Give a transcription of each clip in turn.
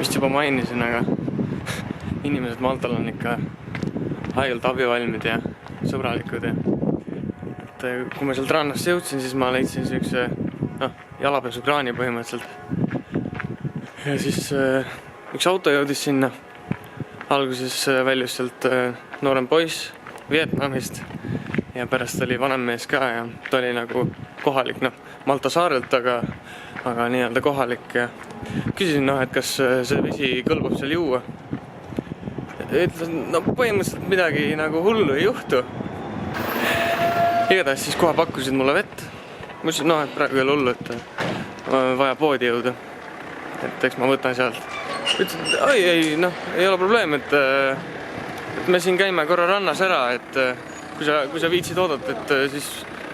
vist juba mainisin, aga inimesed Maltal on ikka haigelt abivalmid ja sõbralikud ja kui ma sealt rannasse jõudsin, siis ma leidsin siukse jalapesukraani põhimõtteliselt. Ja siis üks auto jõudis sinna. Alguses väljus sealt noorem poiss Vietnamist ja pärast oli vanem mees ka ja ta oli nagu kohalik, Malta saarelt, aga nii-öelda kohalik ja küsisin, et kas see vesi kõlbab seal juua. Ütlesin, põhimõtteliselt midagi nagu hullu ei juhtu. Igatahes siis kohe pakkusid mulle vett. Ma ütlesin, et praegu ei ole hullu, et vaja poodi jõuda. Et eks ma võtan sealt. Ütlesin, et ei ole probleem, et me siin käime korra rannas ära, et kui sa viitsid oodata, et siis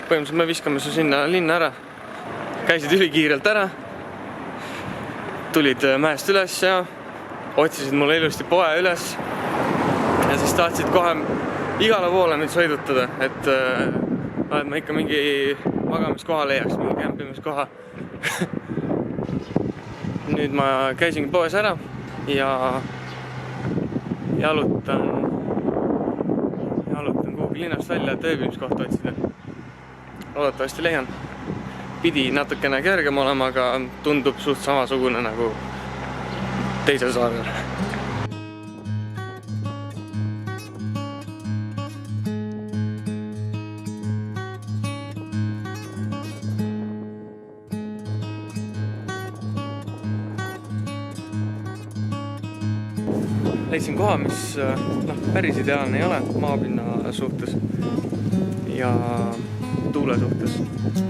põhimõtteliselt me viskame su sinna linna ära. Käisid ülikiirelt ära, tulid mäest üles ja otsisid mulle ilusti poe üles ja siis tahtsid kohe igale poole nüüd sõidutada, et ma ikka mingi magamiskoha leiaks, mingi kämpimiskoha. Nüüd ma käisingi poes ära ja jalutan kuhugi linnast välja, et ööbimiskohta otsida. Loodetavasti leian. Pidi natukene kergem olema, aga tundub suht samasugune nagu teisel saarel. Leidsin koha, mis päris ideaalne ei ole maapinna suhtes ja tuule suhtes.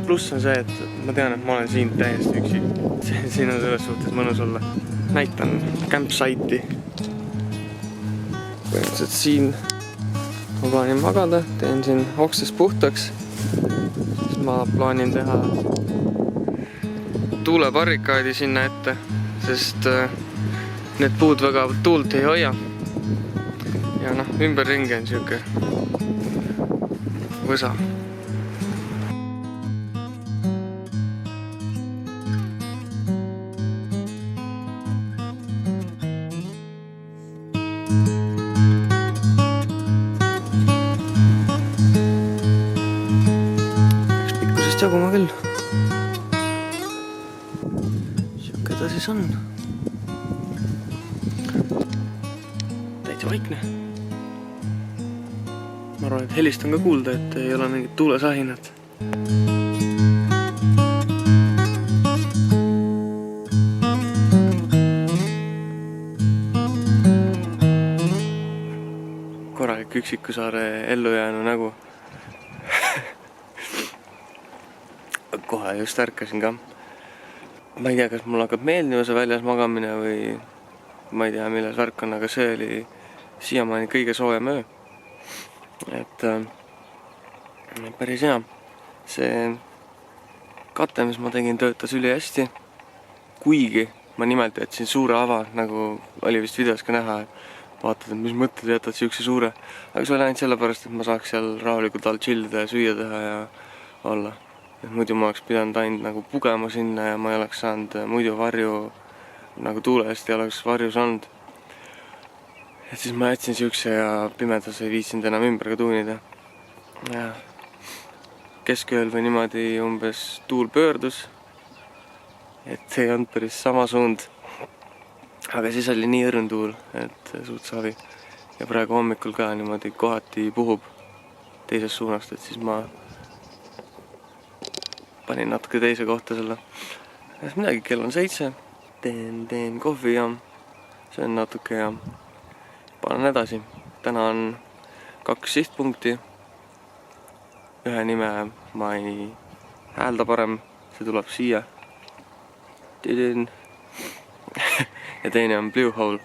Pluss on see, et ma tean, et ma olen siin täiesti üksi. Siin on selles suhtes mõnus olla. Näitan campsite'i. Põhimõtteliselt siin ma plaanin magada, teen siin oksest puhtaks. Siis ma plaanin teha tuulebarrikaadi sinna ette, sest need puud väga tuult ei hoia. Ja ümberringi on siuke võsa. Eks pikkusest jaguma küll. Siuke ta siis on. Vaikne. Ma arvan, et helist on ka kuulda, et ei ole mingit tuulesahinat. Korralik Üksikusaare ellujäänu nägu. Kohe just ärkasin ka. Ma ei tea, kas mul hakkab meeldima see väljas magamine või ma ei tea, milles värk on, aga see oli siiamaani kõige soojem öö. Et päris hea. See kate, mis ma tegin, töötas üli hästi. Kuigi ma nimelt jätsin suure ava, nagu oli vist videos ka näha. Vaatad, et mis mõtted jätad siukse suure. Aga see oli ainult sellepärast, et ma saaks seal rahulikult all chillida ja süüa teha ja olla. Et muidu ma oleks pidanud ainult nagu pugema sinna ja ma ei oleks saanud muidu varju, nagu tuule eest ei oleks varjus olnud. Et siis ma jätsin siukse ja pimedas ei viitsinud enam ümber ka tuunida. Ja keskööl või niimoodi umbes tuul pöördus. Et ei olnud päris sama suund. Aga siis oli nii õrn tuul, et suht savi. Ja praegu hommikul ka niimoodi kohati puhub teisest suunast, et siis ma panin natuke teise kohta selle. Ja midagi, kell on 7. Teen kohvi ja see on natuke ja panen edasi. Täna on 2 sihtpunkti. Ühe nime ma ei häälda parem, see tuleb siia. Ja teine on Blue Hole.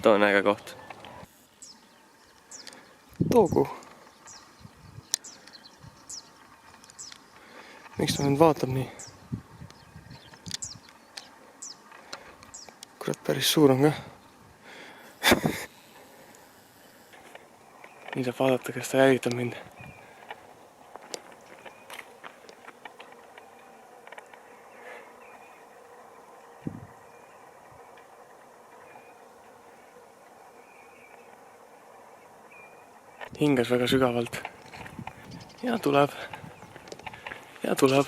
Too on äge koht. Toogu. Miks ta nüüd vaatab nii? Kurat, päris suur on ka. Nii saab vaadata, kas ta jälgitab mind. hingas väga sügavalt. Ja tuleb. Ja tuleb.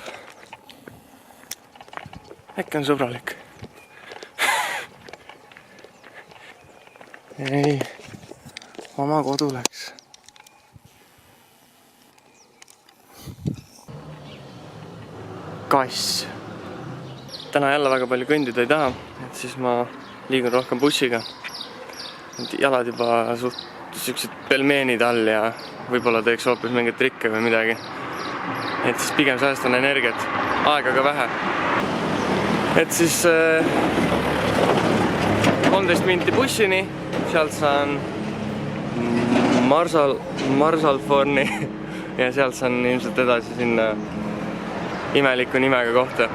Äkki on sõbralik. Ei, oma kodu läks. Kass. Täna jälle väga palju kõndida ei taha, et siis ma liigun rohkem bussiga. Jalad juba suht pelmeenid all ja võib-olla teeks hoopis mingeid trikke või midagi. Et siis pigem säästan energiat, aega ka vähe. Et siis 13 minti bussini, sealt saan Marsalforni ja sealt saan ilmselt edasi sinna imeliku nimega kohta.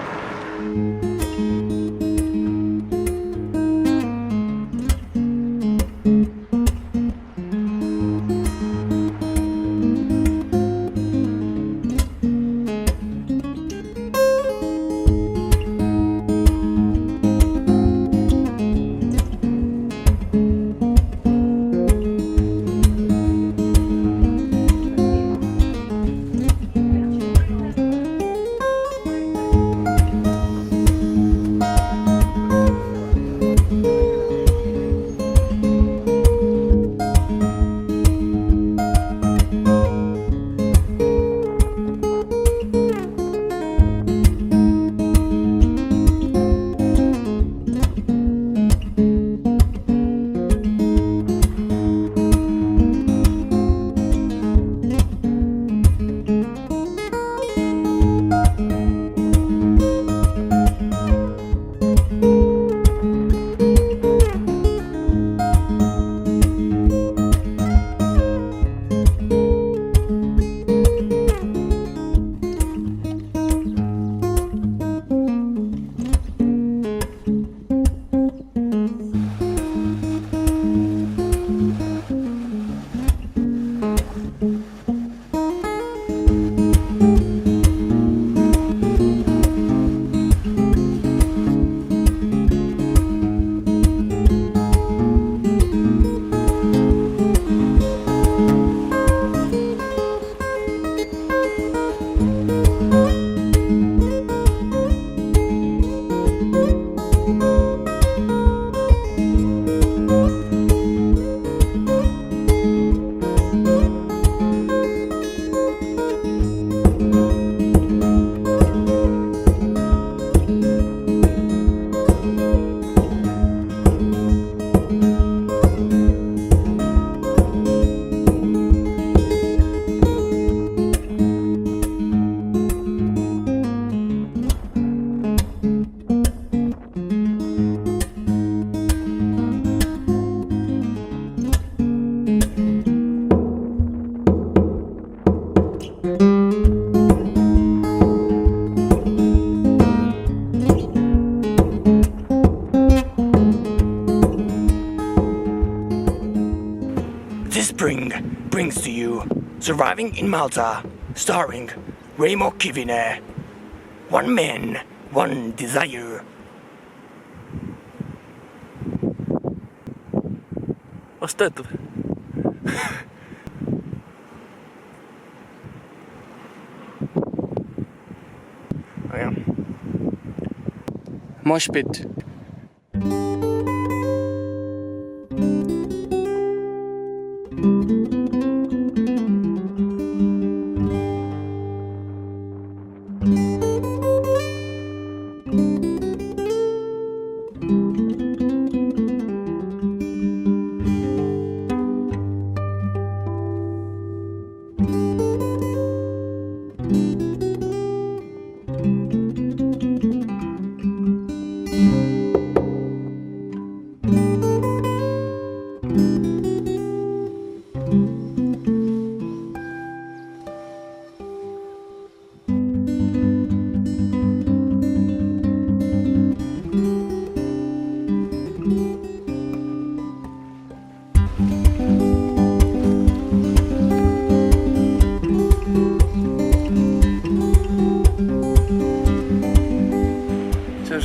Brings to you Surviving in Malta, starring Reimo Kivinen. One man, one desire. Kas töötab? Moshpit.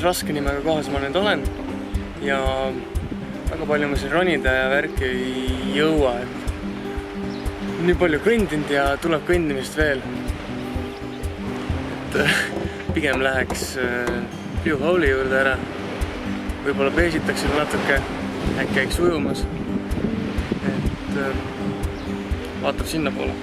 Raske nimega kohas ma nüüd olen ja väga palju ma siin ronida ja värki ei jõua, nii palju kõndinud ja tuleb kõndimist veel. Et pigem läheks Blue Hole'i juurde ära. Võib-olla peesitakse natuke, äkki käiks ujumas. Et vaatab sinna poole.